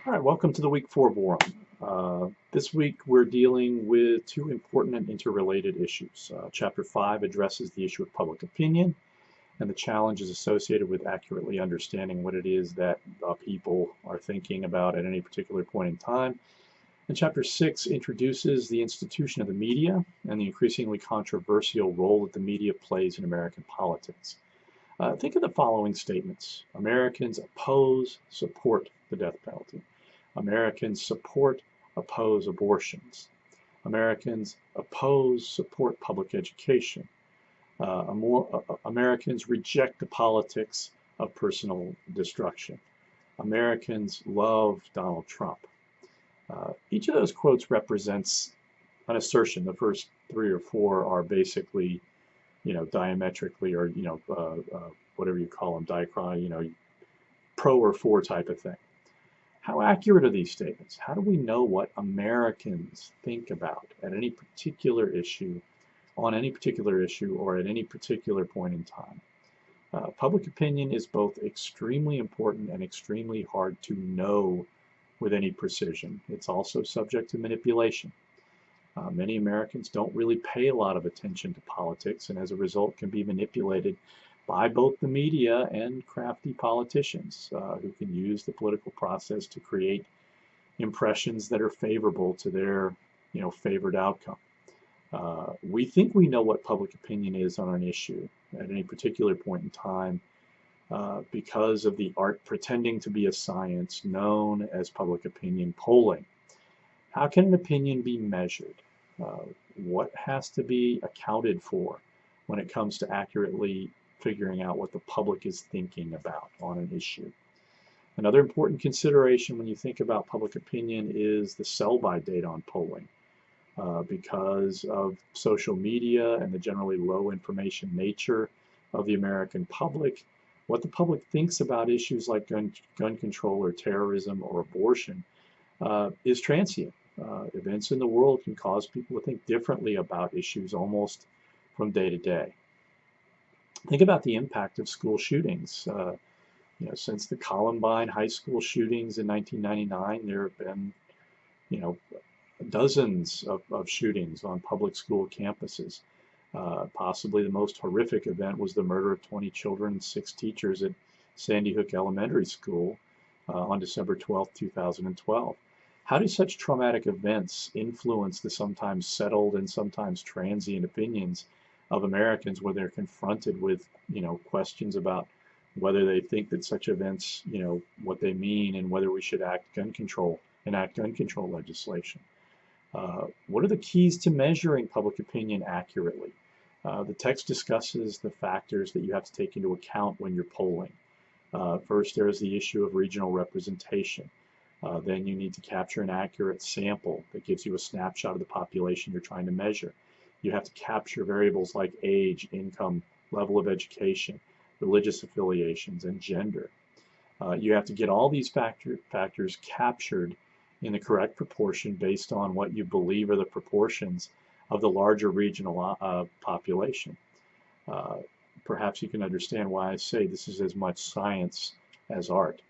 All right, welcome to the week 4 forum. This week we're dealing with two important and interrelated issues. Chapter 5 addresses the issue of public opinion and the challenges associated with accurately understanding what it is that people are thinking about at any particular point in time. And Chapter 6 introduces the institution of the media and the increasingly controversial role that the media plays in American politics. Think of the following statements. Americans oppose, support the death penalty. Americans support, oppose abortions. Americans oppose, support public education. Americans reject the politics of personal destruction. Americans love Donald Trump. Each of those quotes represents an assertion. The first three or four are basically, diametrically or, whatever you call them, pro or for type of thing. How accurate are these statements? How do we know what Americans think about at any particular issue, on any particular issue, or at any particular point in time? Public opinion is both extremely important and extremely hard to know with any precision. It's also subject to manipulation. Many Americans don't really pay a lot of attention to politics and as a result can be manipulated by both the media and crafty politicians who can use the political process to create impressions that are favorable to their favored outcome. We think we know what public opinion is on an issue at any particular point in time because of the art pretending to be a science known as public opinion polling. How can an opinion be measured? What has to be accounted for when it comes to accurately figuring out what the public is thinking about on an issue? Another important consideration when you think about public opinion is the sell-by date on polling. Because of social media and the generally low information nature of the American public, what the public thinks about issues like gun control or terrorism or abortion is transient. Events in the world can cause people to think differently about issues almost from day to day. Think about the impact of school shootings. Since the Columbine high school shootings in 1999, there have been, dozens of shootings on public school campuses. Possibly the most horrific event was the murder of 20 children and 6 teachers at Sandy Hook Elementary School on December 12, 2012. How do such traumatic events influence the sometimes settled and sometimes transient opinions of Americans when they're confronted with, questions about whether they think that such events, what they mean and whether we should enact gun control legislation? What are the keys to measuring public opinion accurately? The text discusses the factors that you have to take into account when you're polling. First, there is the issue of regional representation. Then you need to capture an accurate sample that gives you a snapshot of the population you're trying to measure. You have to capture variables like age, income, level of education, religious affiliations, and gender. You have to get all these factors captured in the correct proportion based on what you believe are the proportions of the larger regional population. Perhaps you can understand why I say this is as much science as art.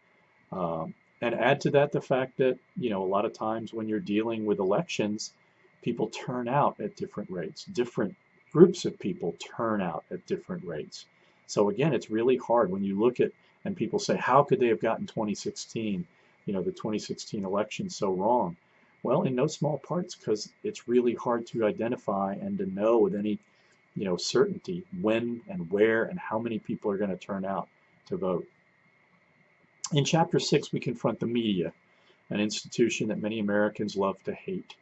And add to that the fact that, a lot of times when you're dealing with elections, people turn out at different rates. Different groups of people turn out at different rates. So again, it's really hard when you look at, and people say, how could they have gotten 2016, the 2016 election so wrong? Well, in no small parts because it's really hard to identify and to know with any, certainty when and where and how many people are going to turn out to vote. In Chapter 6, we confront the media, an institution that many Americans love to hate.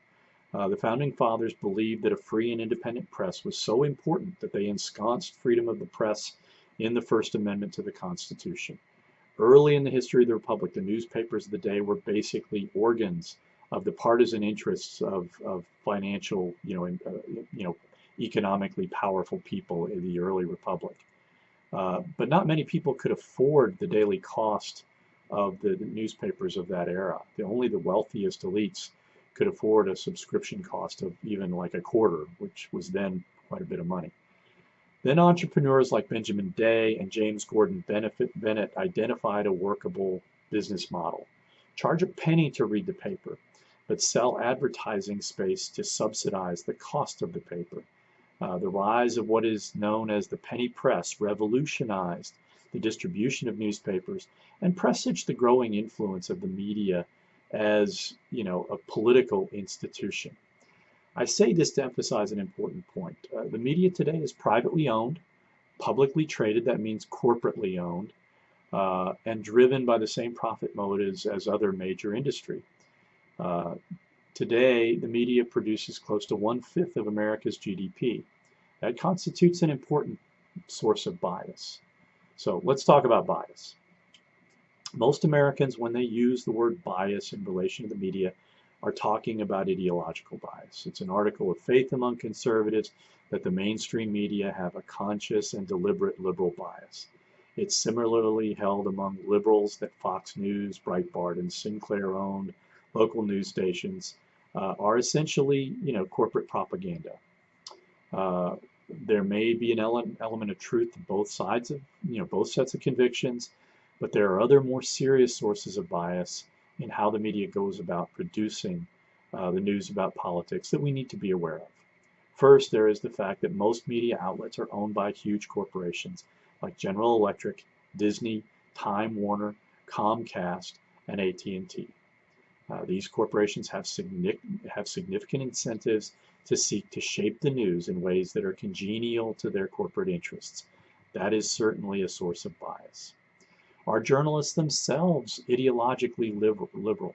The Founding Fathers believed that a free and independent press was so important that they ensconced freedom of the press in the First Amendment to the Constitution. Early in the history of the Republic, the newspapers of the day were basically organs of the partisan interests of financial, economically powerful people in the early Republic. But not many people could afford the daily cost of the newspapers of that era. Only the wealthiest elites could afford a subscription cost of even like a quarter, which was then quite a bit of money. Then entrepreneurs like Benjamin Day and James Gordon Bennett identified a workable business model. charge a penny to read the paper, but sell advertising space to subsidize the cost of the paper. The rise of what is known as the penny press revolutionized the distribution of newspapers and presaged the growing influence of the media as, a political institution. I say this to emphasize an important point. The media today is privately owned, publicly traded, that means corporately owned, and driven by the same profit motives as other major industry. Uh, Today, the media produces close to 1/5 of America's GDP. That constitutes an important source of bias. So let's talk about bias. Most Americans, when they use the word bias in relation to the media, are talking about ideological bias. It's an article of faith among conservatives that the mainstream media have a conscious and deliberate liberal bias. It's similarly held among liberals that Fox News, Breitbart, and Sinclair-owned local news stations are essentially, corporate propaganda. Uh, there may be an element of truth to both sides of, both sets of convictions, but there are other more serious sources of bias in how the media goes about producing the news about politics that we need to be aware of. First, there is the fact that most media outlets are owned by huge corporations like General Electric, Disney, Time Warner, Comcast, and AT&T. These corporations have significant incentives to seek to shape the news in ways that are congenial to their corporate interests. That is certainly a source of bias. Are journalists themselves ideologically liberal?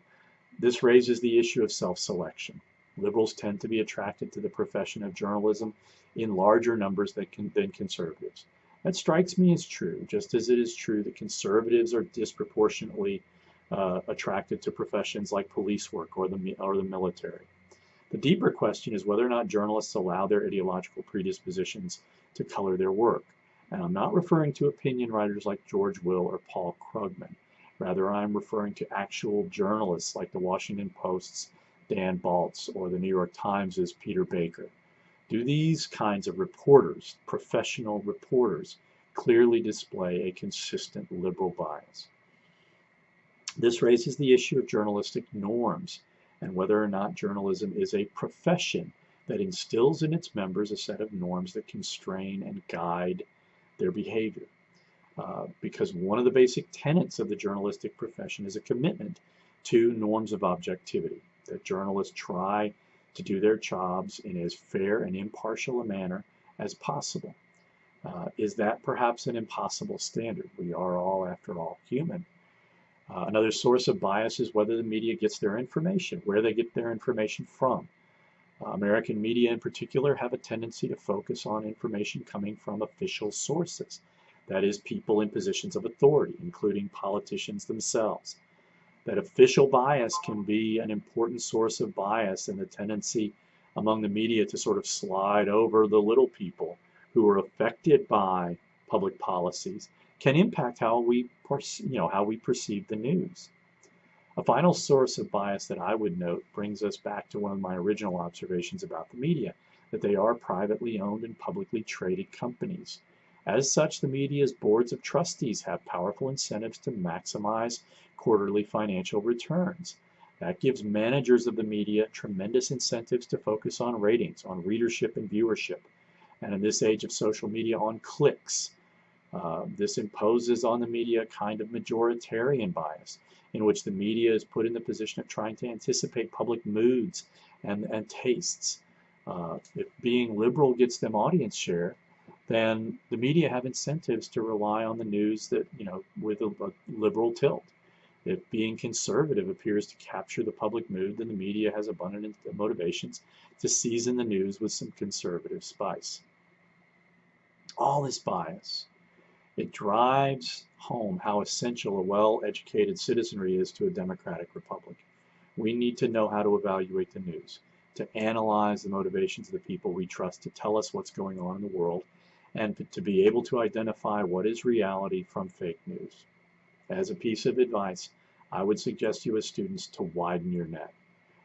This raises the issue of self-selection. Liberals tend to be attracted to the profession of journalism in larger numbers than conservatives. That strikes me as true, just as it is true that conservatives are disproportionately attracted to professions like police work or the military. The deeper question is whether or not journalists allow their ideological predispositions to color their work. And I'm not referring to opinion writers like George Will or Paul Krugman. Rather, I'm referring to actual journalists like the Washington Post's Dan Baltz or the New York Times' Peter Baker. Do these kinds of reporters, professional reporters, clearly display a consistent liberal bias? This raises the issue of journalistic norms and whether or not journalism is a profession that instills in its members a set of norms that constrain and guide their behavior. Because one of the basic tenets of the journalistic profession is a commitment to norms of objectivity, that journalists try to do their jobs in as fair and impartial a manner as possible. Is that perhaps an impossible standard? We are all, after all, human. Another source of bias is whether the media gets their information, where they get their information from. American media in particular have a tendency to focus on information coming from official sources, that is, people in positions of authority, including politicians themselves. That official bias can be an important source of bias and the tendency among the media to sort of slide over the little people who are affected by public policies can impact how we perceive the news. A final source of bias that I would note brings us back to one of my original observations about the media, that they are privately owned and publicly traded companies. As such, the media's boards of trustees have powerful incentives to maximize quarterly financial returns. That gives managers of the media tremendous incentives to focus on ratings, on readership and viewership, and in this age of social media, on clicks. This imposes on the media a kind of majoritarian bias, in which the media is put in the position of trying to anticipate public moods and tastes. If being liberal gets them audience share, then the media have incentives to rely on the news that, with a liberal tilt. If being conservative appears to capture the public mood, then the media has abundant motivations to season the news with some conservative spice. All this bias, it drives home how essential a well-educated citizenry is to a democratic republic. We need to know how to evaluate the news, to analyze the motivations of the people we trust to tell us what's going on in the world, and to be able to identify what is reality from fake news. As a piece of advice, I would suggest you as students to widen your net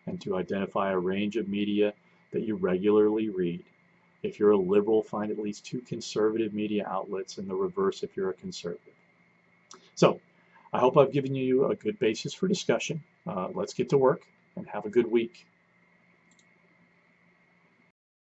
and to identify a range of media that you regularly read. If you're a liberal, find at least 2 conservative media outlets, and the reverse if you're a conservative. So, I hope I've given you a good basis for discussion. Let's get to work and have a good week.